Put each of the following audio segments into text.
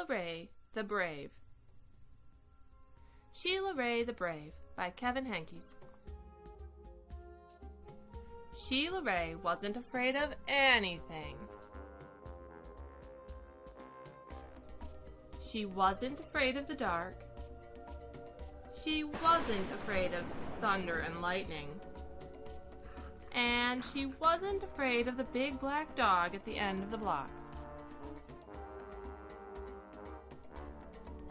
Shelia Rae The Brave. Shelia Rae the Brave by Kevin Henkes. Shelia Rae wasn't afraid of anything. She wasn't afraid of the dark. She wasn't afraid of thunder and lightning. And she wasn't afraid of the big black dog at the end of the block.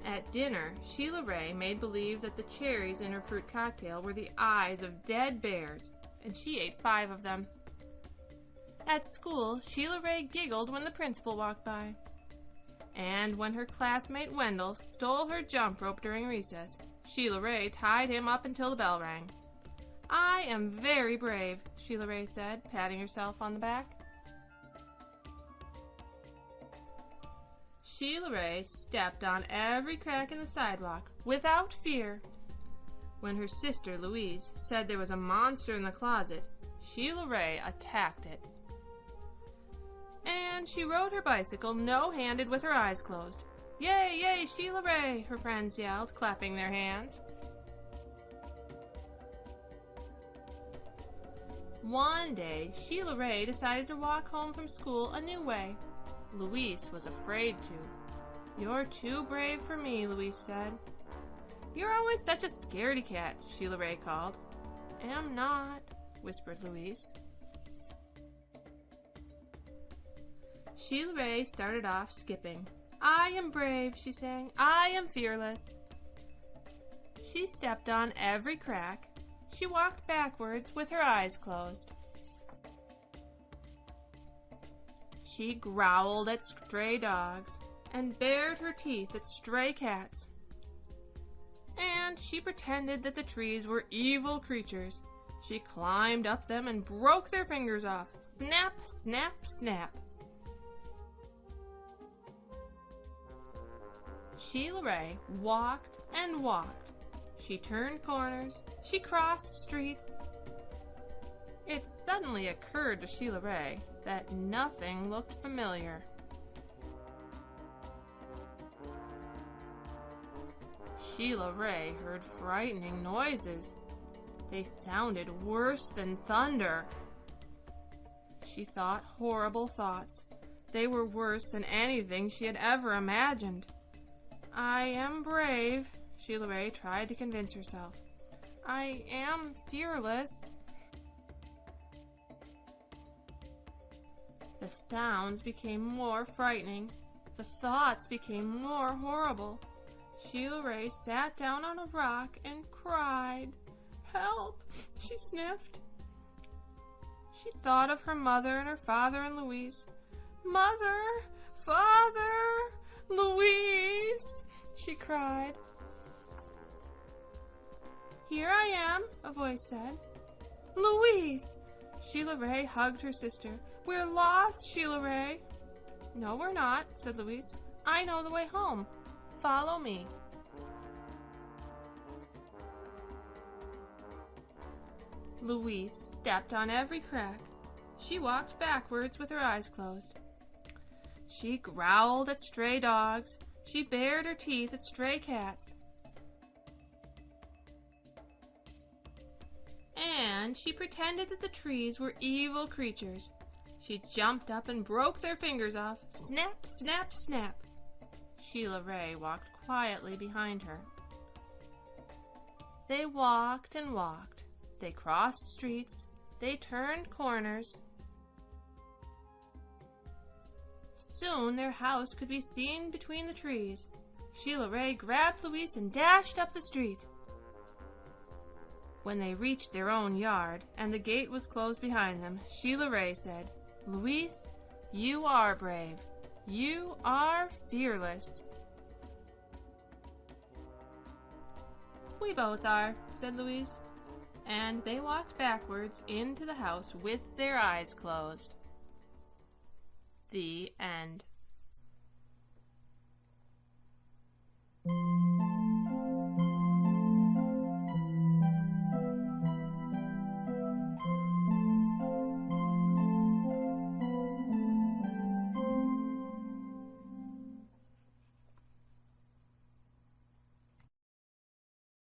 At dinner, Shelia Rae made believe that the cherries in her fruit cocktail were the eyes of dead bears, and she ate 5 of them. At school, Shelia Rae giggled when the principal walked by. And when her classmate Wendell stole her jump rope during recess, Shelia Rae tied him up until the bell rang. "I am very brave," Shelia Rae said, patting herself on the back. Shelia Rae stepped on every crack in the sidewalk without fear. When her sister Louise said there was a monster in the closet, Shelia Rae attacked it. And she rode her bicycle no-handed with her eyes closed. "Yay, yay, Shelia Rae!" her friends yelled, clapping their hands. One day, Shelia Rae decided to walk home from school a new way. Louise was afraid to. "You're too brave for me," Louise said. "You're always such a scaredy cat," Shelia Rae called. "Am not," whispered Louise. Shelia Rae started off skipping. "I am brave," she sang. "I am fearless." She stepped on every crack. She walked backwards with her eyes closed. She growled at stray dogs and bared her teeth at stray cats. And she pretended that the trees were evil creatures. She climbed up them and broke their fingers off. Snap, snap, snap. Shelia Rae walked and walked. She turned corners. She crossed streets. It suddenly occurred to Shelia Rae that nothing looked familiar. Shelia Rae heard frightening noises. They sounded worse than thunder. She thought horrible thoughts. They were worse than anything she had ever imagined. "I am brave," Shelia Rae tried to convince herself. "I am fearless." The sounds became more frightening. The thoughts became more horrible. Shelia Rae sat down on a rock and cried. "Help!" she sniffed. She thought of her mother and her father and Louise. "Mother! Father! Louise!" she cried. "Here I am," a voice said. "Louise!" Shelia Rae hugged her sister. "We're lost, Shelia Rae." "No, we're not," said Louise. "I know the way home. Follow me." Louise stepped on every crack. She walked backwards with her eyes closed. She growled at stray dogs. She bared her teeth at stray cats. And she pretended that the trees were evil creatures. She jumped up and broke their fingers off. Snap, snap, snap. Shelia Rae walked quietly behind her. They walked and walked. They crossed streets. They turned corners. Soon their house could be seen between the trees. Shelia Rae grabbed Louise and dashed up the street. When they reached their own yard and the gate was closed behind them, Shelia Rae said, "Louise, you are brave. You are fearless." "We both are," said Louise. And they walked backwards into the house with their eyes closed. The end.